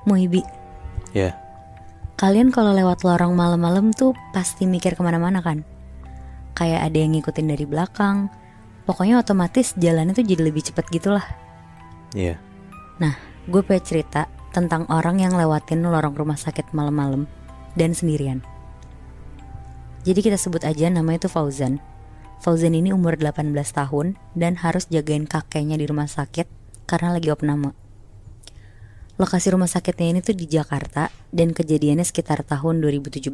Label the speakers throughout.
Speaker 1: Muibi,
Speaker 2: Ya.
Speaker 1: kalian kalau lewat lorong malam-malam tuh pasti mikir kemana-mana kan? Kayak ada yang ngikutin dari belakang. Pokoknya otomatis jalannya tuh jadi lebih cepat gitulah.
Speaker 2: Iya.
Speaker 1: Nah, gue pengen cerita tentang orang yang lewatin lorong rumah sakit malam-malam dan sendirian. Jadi kita sebut aja namanya tuh Fauzan. Fauzan ini umur 18 tahun dan harus jagain kakeknya di rumah sakit karena lagi opname. Lokasi rumah sakitnya ini tuh di Jakarta dan kejadiannya sekitar tahun 2017.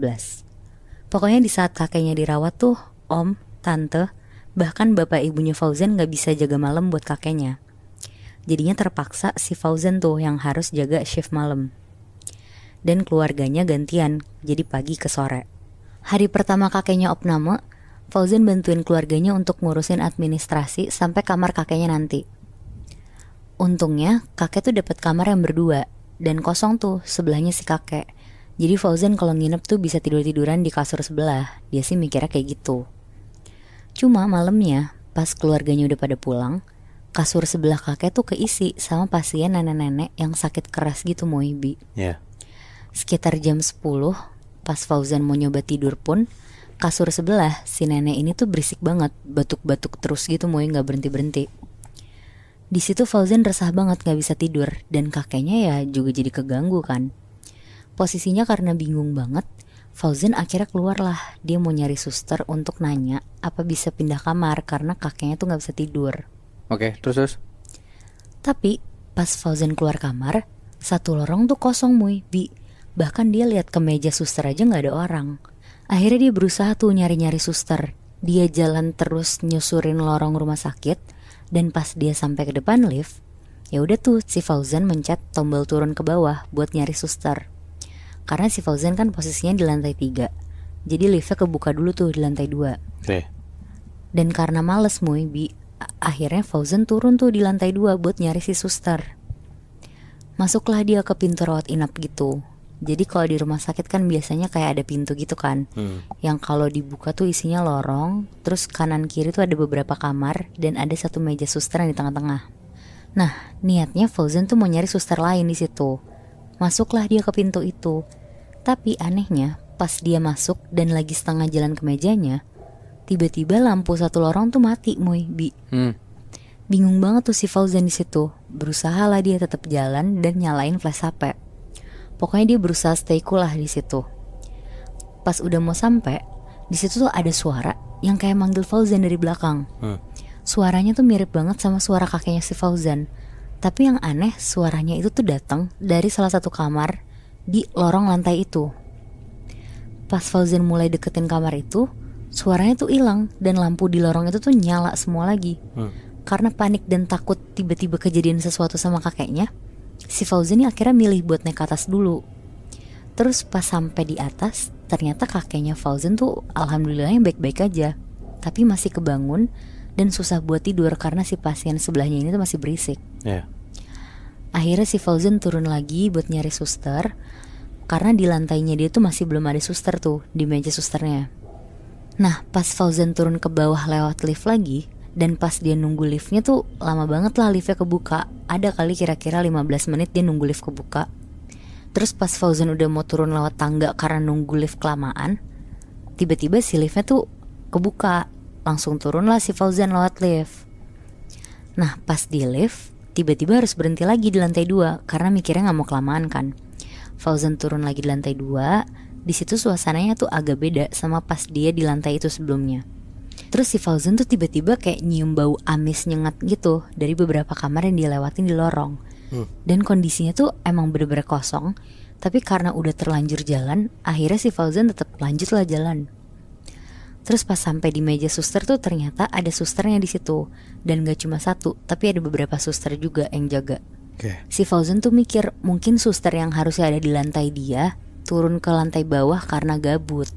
Speaker 1: Pokoknya di saat kakeknya dirawat tuh, om, tante, bahkan bapak ibunya Fauzan gak bisa jaga malam buat kakeknya. Jadinya terpaksa si Fauzan tuh yang harus jaga shift malam. Dan keluarganya gantian, jadi pagi ke sore. Hari pertama kakeknya opname, Fauzan bantuin keluarganya untuk ngurusin administrasi sampai kamar kakeknya nanti. Untungnya kakek tuh dapat kamar yang berdua dan kosong tuh sebelahnya si kakek. Jadi Fauzan kalau nginep tuh bisa tidur-tiduran di kasur sebelah. Dia sih mikirnya kayak gitu. Cuma malamnya pas keluarganya udah pada pulang, kasur sebelah kakek tuh keisi sama pasien nenek-nenek yang sakit keras gitu Muibi.
Speaker 2: Ya.
Speaker 1: Sekitar jam 10 pas Fauzan mau nyoba tidur pun, kasur sebelah si nenek ini tuh berisik banget, batuk-batuk terus gitu Mui, gak berhenti-berhenti. Di situ Fauzan resah banget gak bisa tidur dan kakeknya ya juga jadi keganggu kan. Posisinya karena bingung banget, Fauzan akhirnya keluar lah. Dia mau nyari suster untuk nanya apa bisa pindah kamar karena kakeknya tuh gak bisa tidur.
Speaker 2: Oke, terus.
Speaker 1: Tapi pas Fauzan keluar kamar, satu lorong tuh kosong Mui, Bi. Bahkan dia lihat ke meja suster aja gak ada orang. Akhirnya dia berusaha tuh nyari-nyari suster. Dia jalan terus nyusurin lorong rumah sakit. Dan pas dia sampai ke depan lift, ya udah tuh si Fauzan mencet tombol turun ke bawah buat nyari suster. Karena si Fauzan kan posisinya di lantai 3. Jadi liftnya kebuka dulu tuh di lantai 2.
Speaker 2: Oke.
Speaker 1: Dan karena males Mui, akhirnya Fauzan turun tuh di lantai 2 buat nyari si suster. Masuklah dia ke pintu rawat inap gitu. Jadi kalau di rumah sakit kan biasanya kayak ada pintu gitu kan, yang kalau dibuka tuh isinya lorong. Terus kanan kiri tuh ada beberapa kamar dan ada satu meja suster yang di tengah-tengah. Nah niatnya Fauzan tuh mau nyari suster lain di situ. Masuklah dia ke pintu itu. Tapi anehnya pas dia masuk dan lagi setengah jalan ke mejanya, tiba-tiba lampu satu lorong tuh mati Mui, Bi. Bingung banget tuh si Fauzan di situ. Berusaha lah dia tetap jalan dan nyalain flash HP. Pokoknya dia berusaha stay cool lah di situ. Pas udah mau sampai, di situ tuh ada suara yang kayak manggil Fauzan dari belakang. Suaranya tuh mirip banget sama suara kakeknya si Fauzan. Tapi yang aneh, suaranya itu tuh datang dari salah satu kamar di lorong lantai itu. Pas Fauzan mulai deketin kamar itu, suaranya tuh hilang dan lampu di lorong itu tuh nyala semua lagi. Karena panik dan takut tiba-tiba kejadian sesuatu sama kakeknya, si Fauzan ini akhirnya milih buat naik ke atas dulu. Terus pas sampai di atas, ternyata kakeknya Fauzan tuh alhamdulillahnya baik-baik aja. Tapi masih kebangun dan susah buat tidur karena si pasien sebelahnya ini tuh masih berisik. Akhirnya si Fauzan turun lagi buat nyari suster. Karena di lantainya dia tuh masih belum ada suster tuh, di meja susternya. Nah pas Fauzan turun ke bawah lewat lift lagi, dan pas dia nunggu liftnya tuh lama banget lah liftnya kebuka. Ada kali kira-kira 15 menit dia nunggu lift kebuka. Terus pas Fauzan udah mau turun lewat tangga karena nunggu lift kelamaan, tiba-tiba si liftnya tuh kebuka. Langsung turun lah si Fauzan lewat lift. Nah pas di lift, tiba-tiba harus berhenti lagi di lantai 2 karena mikirnya gak mau kelamaan kan. Fauzan turun lagi di lantai 2. Di situ suasananya tuh agak beda sama pas dia di lantai itu sebelumnya. Terus si Fauzan tuh tiba-tiba kayak nyium bau amis nyengat gitu dari beberapa kamar yang dia lewatin di lorong. Dan kondisinya tuh emang bener-bener kosong. Tapi karena udah terlanjur jalan, akhirnya si Fauzan tetap lanjut lah jalan. Terus pas sampai di meja suster tuh ternyata ada susternya di situ. Dan gak cuma satu, tapi ada beberapa suster juga yang jaga. Si Fauzan tuh mikir mungkin suster yang harusnya ada di lantai dia turun ke lantai bawah karena gabut.